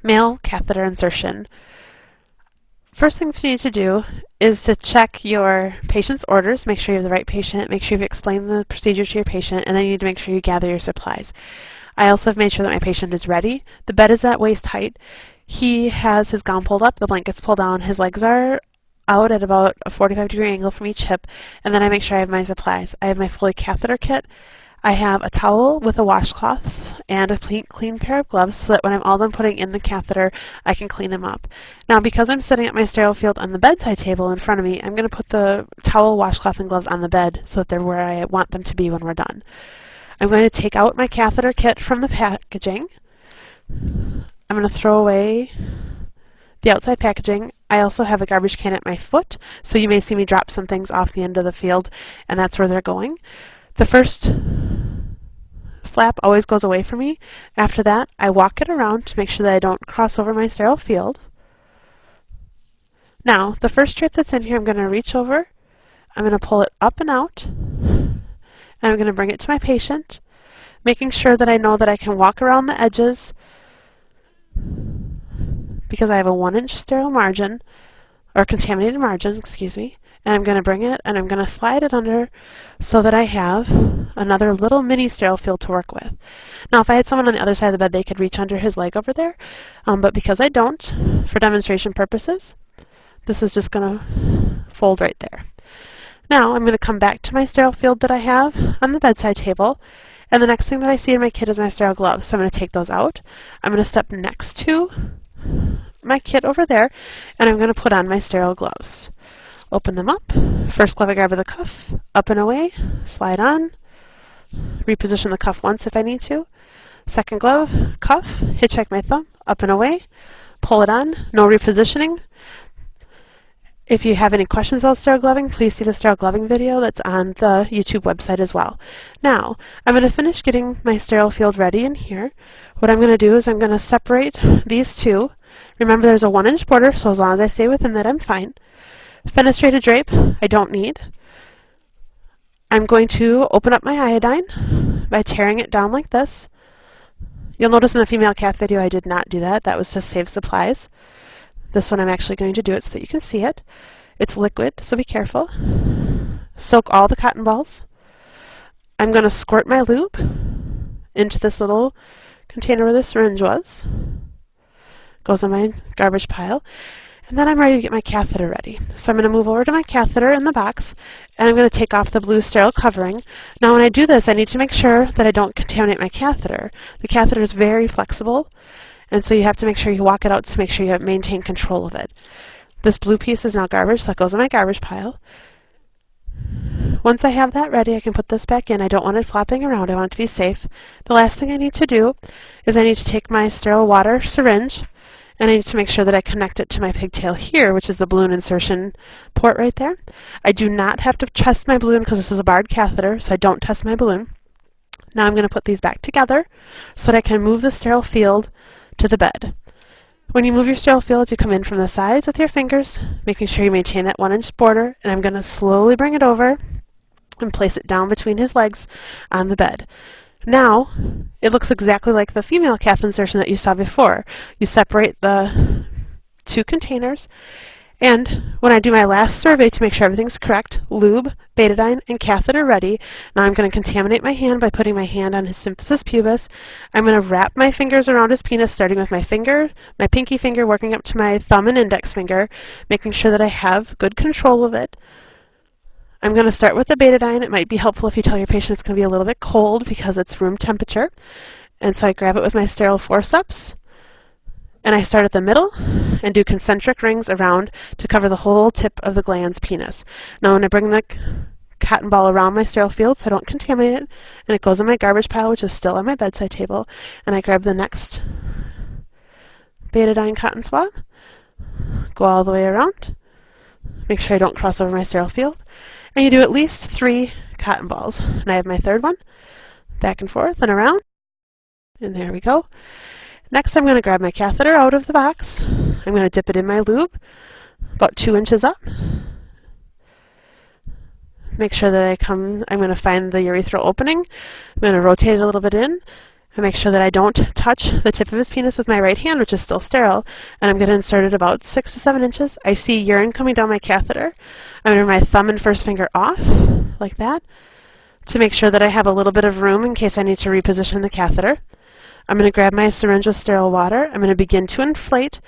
Male catheter insertion. First things you need to do is to check your patient's orders, make sure you have the right patient, make sure you've explained the procedure to your patient, and then you need to make sure you gather your supplies. I also have made sure that my patient is ready. The bed is at waist height. He has his gown pulled up, the blankets pulled down, his legs are out at about a 45-degree angle from each hip, and then I make sure I have my supplies. I have my Foley catheter kit. I have a towel with a washcloth and a clean pair of gloves so that when I'm all done putting in the catheter, I can clean them up. Now, because I'm sitting at my sterile field on the bedside table in front of me, I'm going to put the towel, washcloth, and gloves on the bed so that they're where I want them to be when we're done. I'm going to take out my catheter kit from the packaging. I'm going to throw away the outside packaging. I also have a garbage can at my foot, so you may see me drop some things off the end of the field, and that's where they're going. The first flap always goes away from me. After that, I walk it around to make sure that I don't cross over my sterile field. Now, the first strip that's in here, I'm going to reach over, I'm going to pull it up and out, and I'm going to bring it to my patient, making sure that I know that I can walk around the edges because I have a 1-inch sterile margin, or contaminated margin, excuse me, and I'm going to bring it and I'm going to slide it under so that I have another little mini sterile field to work with. Now, if I had someone on the other side of the bed, they could reach under his leg over there, but because I don't, for demonstration purposes, this is just going to fold right there. Now, I'm going to come back to my sterile field that I have on the bedside table, and the next thing that I see in my kit is my sterile gloves, so I'm going to take those out. I'm going to step next to my kit over there, and I'm going to put on my sterile gloves. Open them up. First glove I grab with the cuff, up and away, slide on, reposition the cuff once if I need to. Second glove, cuff, hitchhike my thumb, up and away, pull it on, no repositioning. If you have any questions about sterile gloving, please see the sterile gloving video that's on the YouTube website as well. Now, I'm going to finish getting my sterile field ready in here. What I'm going to do is I'm going to separate these two. Remember, there's a 1-inch border, so as long as I stay within that, I'm fine. Fenestrated drape, I don't need. I'm going to open up my iodine by tearing it down like this. You'll notice in the female cath video I did not do that. That was to save supplies. This one I'm actually going to do it so that you can see it. It's liquid, so be careful. Soak all the cotton balls. I'm going to squirt my lube into this little container where the syringe was. Goes in my garbage pile. And then I'm ready to get my catheter ready. So I'm going to move over to my catheter in the box, and I'm going to take off the blue sterile covering. Now when I do this, I need to make sure that I don't contaminate my catheter. The catheter is very flexible, and so you have to make sure you walk it out to make sure you maintain control of it. This blue piece is now garbage, so that goes in my garbage pile. Once I have that ready, I can put this back in. I don't want it flopping around. I want it to be safe. The last thing I need to do is I need to take my sterile water syringe, and I need to make sure that I connect it to my pigtail here, which is the balloon insertion port right there. I do not have to test my balloon because this is a barred catheter, so I don't test my balloon. Now I'm going to put these back together so that I can move the sterile field to the bed. When you move your sterile field, you come in from the sides with your fingers, making sure you maintain that 1-inch border, and I'm going to slowly bring it over and place it down between his legs on the bed. Now, it looks exactly like the female cath insertion that you saw before. You separate the two containers, and when I do my last survey to make sure everything's correct, lube, betadine, and catheter ready. Now I'm going to contaminate my hand by putting my hand on his symphysis pubis. I'm going to wrap my fingers around his penis, starting with my finger, my pinky finger, working up to my thumb and index finger, making sure that I have good control of it. I'm going to start with the betadine. It might be helpful if you tell your patient it's going to be a little bit cold because it's room temperature. And so I grab it with my sterile forceps, and I start at the middle and do concentric rings around to cover the whole tip of the glans penis. Now when I bring the cotton ball around my sterile field so I don't contaminate it, and it goes in my garbage pile, which is still on my bedside table, and I grab the next betadine cotton swab, go all the way around, make sure I don't cross over my sterile field, and you do at least 3 cotton balls. And I have my third one, back and forth and around, and there we go. Next I'm going to grab my catheter out of the box. I'm going to dip it in my lube, about 2 inches up. Make sure that I'm going to find the urethral opening. I'm going to rotate it a little bit in. I make sure that I don't touch the tip of his penis with my right hand, which is still sterile, and I'm going to insert it about 6 to 7 inches. I see urine coming down my catheter. I'm going to bring my thumb and first finger off, like that, to make sure that I have a little bit of room in case I need to reposition the catheter. I'm going to grab my syringe with sterile water. I'm going to begin to inflate.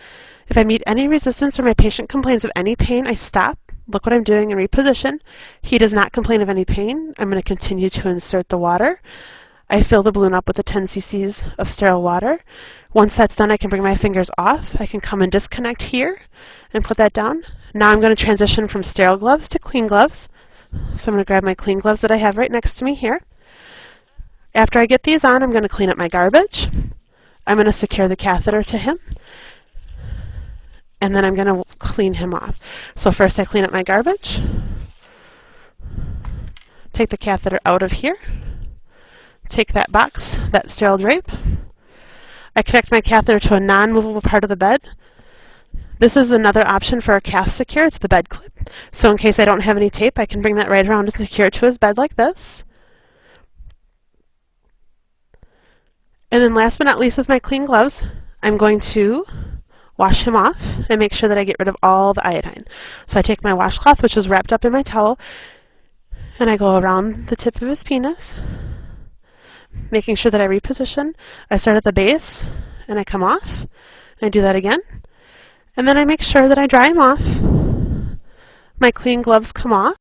If I meet any resistance or my patient complains of any pain, I stop, look what I'm doing, and reposition. He does not complain of any pain. I'm going to continue to insert the water. I fill the balloon up with the 10 cc's of sterile water. Once that's done, I can bring my fingers off. I can come and disconnect here and put that down. Now I'm going to transition from sterile gloves to clean gloves. So I'm going to grab my clean gloves that I have right next to me here. After I get these on, I'm going to clean up my garbage. I'm going to secure the catheter to him. And then I'm going to clean him off. So first I clean up my garbage. Take the catheter out of here. Take that box, that sterile drape. I connect my catheter to a non-movable part of the bed. This is another option for a cath secure. It's the bed clip. So in case I don't have any tape, I can bring that right around and secure it to his bed like this. And then last but not least, with my clean gloves, I'm going to wash him off and make sure that I get rid of all the iodine. So I take my washcloth, which was wrapped up in my towel, and I go around the tip of his penis, making sure that I reposition. I start at the base, and I come off, and I do that again. And then I make sure that I dry him off. My clean gloves come off.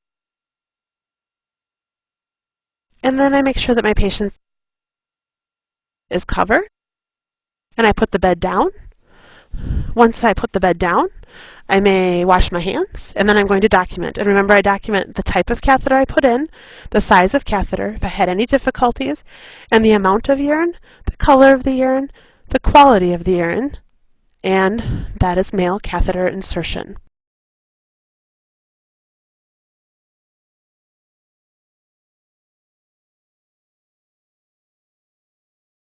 And then I make sure that my patient is covered, and I put the bed down. Once I put the bed down, I may wash my hands, and then I'm going to document. And remember, I document the type of catheter I put in, the size of catheter, if I had any difficulties, and the amount of urine, the color of the urine, the quality of the urine, and that is male catheter insertion.